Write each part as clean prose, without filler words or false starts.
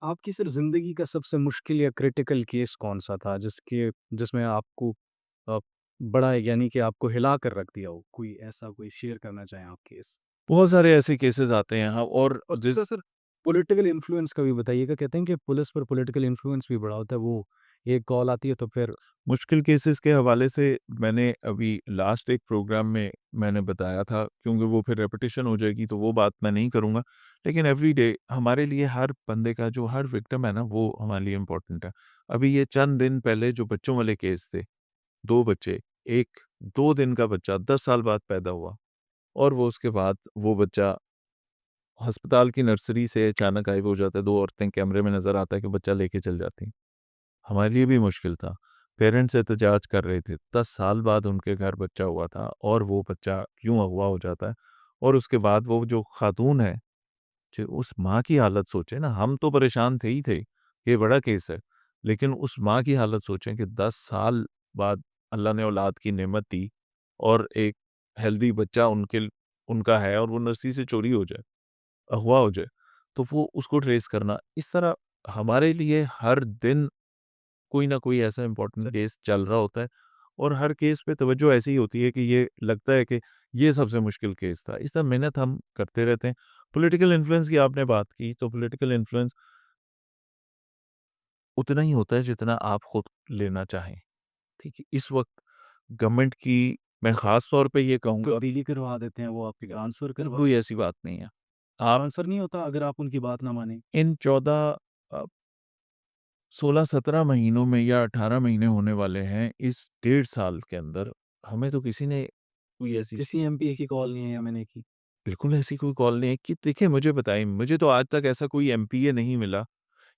आपकी सिर्फ़ ज़िंदगी का सबसे मुश्किल या क्रिटिकल केस कौन-सा था जिसमें आपको अ, बड़ा यानी कि आपको हिला कर रख दिया हो? कोई ऐसा कोई शेयर करना चाहें आप केस? बहुत सारे ऐसे केसेस आते हैं हाँ और और जिस दूसरा सर पॉलिटिकल इन्फ्लुएंस का भी बताइएगा। कहते हैं कि पुलिस पर पॉलिटिकल इन्फ्लुएंस भी बड़ा होता है। वो एक कॉल आती है तो फिर मुश्किल केसेस के हवाले से मैंने अभी लास्ट एक प्रोग्राम में मैंने बताया था, क्योंकि वो फिर रेपिटेशन हो जाएगी तो वो बात मैं नहीं करूँगा। लेकिन एवरी डे हमारे लिए हर बंदे का जो हर विक्टिम है ना, वो हमारे लिए इम्पोर्टेंट है। अभी ये चंद दिन पहले जो बच्चों वाले केस थे, 2 बच्चे, एक 2 दिन का बच्चा 10 साल बाद पैदा हुआ और वो उसके बाद वो बच्चा अस्पताल की नर्सरी से अचानक गायब हो जाता है। 2 औरतें कैमरे में नज़र आता है कि बच्चा लेके चल जाती हैं। हमारे लिए भी मुश्किल था। पेरेंट्स एहतजाज कर रहे थे। 10 साल बाद उनके घर बच्चा हुआ था और वो बच्चा क्यों अगवा हो जाता है और उसके बाद वो जो खातून है, जो उस माँ की हालत सोचें ना, हम तो परेशान थे ही थे, ये बड़ा केस है। लेकिन उस माँ की हालत सोचें कि 10 साल बाद अल्लाह ने औलाद की नेमत दी और एक हेल्दी बच्चा उनका है और वो नर्सरी से चोरी हो जाए, अगवा हो जाए, तो वो उसको ट्रेस करना, इस तरह हमारे लिए हर दिन कोई ना कोई ऐसा इम्पोर्टेंट केस चल रहा होता है और हर केस पे तवज्जो ऐसी ही होती है कि ये लगता है कि ये सबसे मुश्किल केस था। इस तरह मेहनत हम करते रहते हैं। पॉलिटिकल इन्फ्लुएंस की आपने बात की, तो पॉलिटिकल इन्फ्लुएंस उतना ही होता है जितना आप खुद लेना चाहें। ठीक है? इस वक़्त गवर्नमेंट की मैं ख़ास तौर पे ये कहूँगा, तब्दीली करवा देते हैं, वो आपकी ट्रांसफ़र करवा कोई ऐसी बात नहीं है। आप ट्रांसफ़र नहीं होता अगर आप उनकी बात ना मानें। इन 14 अ, 16-17 महीनों में या 18 महीने होने वाले हैं, इस डेढ़ साल के अंदर हमें तो किसी ने कोई ऐसी किसी चीज़ एमपी की कॉल नहीं है या मैंने की। बिल्कुल ऐसी कोई कॉल नहीं है कि देखिए मुझे बताइए, मुझे तो आज तक ऐसा कोई एमपीए नहीं मिला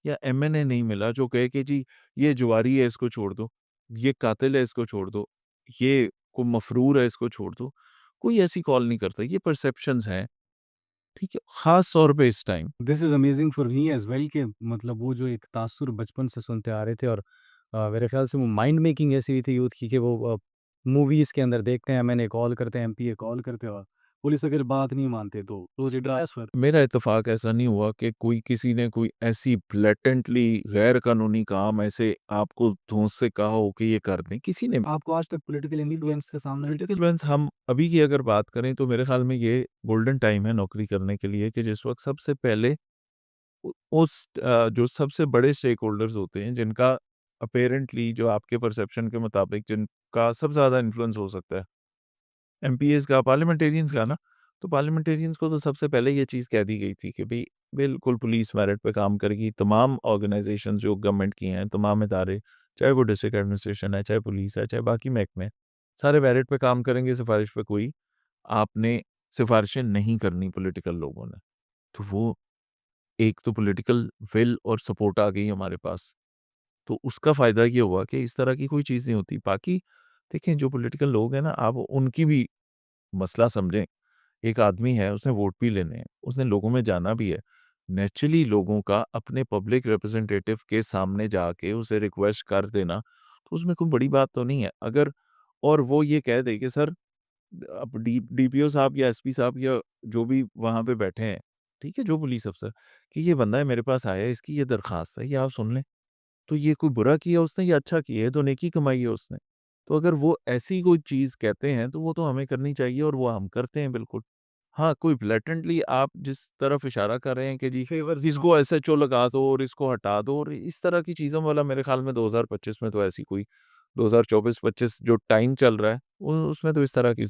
या एमएनए नहीं मिला जो कहे कि जी ये जुआरी है इसको छोड़ दो, ये कातिल है इसको छोड़ दो, ये कोई मफरूर है इसको छोड़ दो। कोई ऐसी कॉल नहीं करता, ये परसेप्शंस हैं, ठीक है? ख़ास तौर पे इस time. This is amazing for me as well कि मतलब वो जो एक तासुर बचपन से सुनते आ रहे थे और मेरे ख़्याल से वो माइंड मेकिंग ऐसी हुई थी यूथ की कि वो मूवीज़ के अंदर देखते हैं, मैंने कॉल करते हैं, एमपीए कॉल करते हैं और पुलिस अगर बात नहीं मानते तो रोज़ ट्रांसफ़र। मेरा इत्तेफ़ाक ऐसा नहीं हुआ कि कोई किसी ने कोई ऐसी ब्लेटेंटली गैर कानूनी काम ऐसे आपको धौंस से कहा हो कि ये कर दें, किसी ने आपको आज तक पॉलिटिकल इन्फ्लुएंस का सामना नहीं इन्फ्लुएंस हम अभी की अगर बात करें तो मेरे ख़्याल में ये गोल्डन टाइम है नौकरी करने के लिए कि जिस वक़्त सबसे पहले जो सबसे बड़े स्टेक होल्डर्स होते हैं जिनका अपैरेंटली जो आपके परसेप्शन के मुताबिक जिनका सबसे ज़्यादा इन्फ्लुएंस हो सकता है, एमपीएस का, पार्लियामेंटेरियंस का ना, तो पार्लियामेंटेरियंस को तो सबसे पहले ये चीज़ कह दी गई थी कि भई बिल्कुल पुलिस मेरिट पे काम करेगी। तमाम ऑर्गनाइज़ेशंस जो गवर्नमेंट की हैं, तमाम इदारे, चाहे वो डिस्ट्रिक्ट एडमिनिस्ट्रेशन है, चाहे पुलिस है, चाहे बाकी महकमे, सारे मेरिट पे काम करेंगे, सिफ़ारिश पे कोई आपने सिफ़ारिशें नहीं करनी पॉलिटिकल लोगों ने। तो वो एक तो पॉलिटिकल विल और सपोर्ट आ गई हमारे पास। तो उसका फ़ायदा ये हुआ कि इस तरह की कोई चीज़ नहीं होती। बाकी देखें जो पॉलिटिकल लोग हैं ना, आप उनकी भी मसला समझें। एक आदमी है, उसने वोट भी लेने हैं, उसने लोगों में जाना भी है। नेचुरली लोगों का अपने पब्लिक रिप्रेजेंटेटिव के सामने जाके उसे रिक्वेस्ट कर देना, तो उसमें कोई बड़ी बात तो नहीं है। अगर और वो ये कह दे कि सर अब डीपीओ साहब या एसपी साहब या जो भी वहाँ पे बैठे हैं, ठीक है, जो पुलिस अफ़सर, कि ये बंदा है मेरे पास आया है, इसकी ये दरख़्वास्त है, ये आप सुन लें। तो ये कोई बुरा किया उसने या अच्छा किया है, तो नेकी कमाई है उसने। तो अगर वो ऐसी कोई चीज़ कहते हैं, तो वो तो हमें करनी चाहिए और वो हम करते हैं बिल्कुल। हाँ, कोई ब्लेटेंटली आप जिस तरफ इशारा कर रहे हैं कि जी, फ़ेवर्स हाँ। इसको एसएचओ लगा दो और इसको हटा दो और इस तरह की चीज़ों वाला मेरे ख़्याल में 2025 में तो ऐसी कोई 2024-25 जो टाइम चल रहा है, उ उसमें तो इस तरह की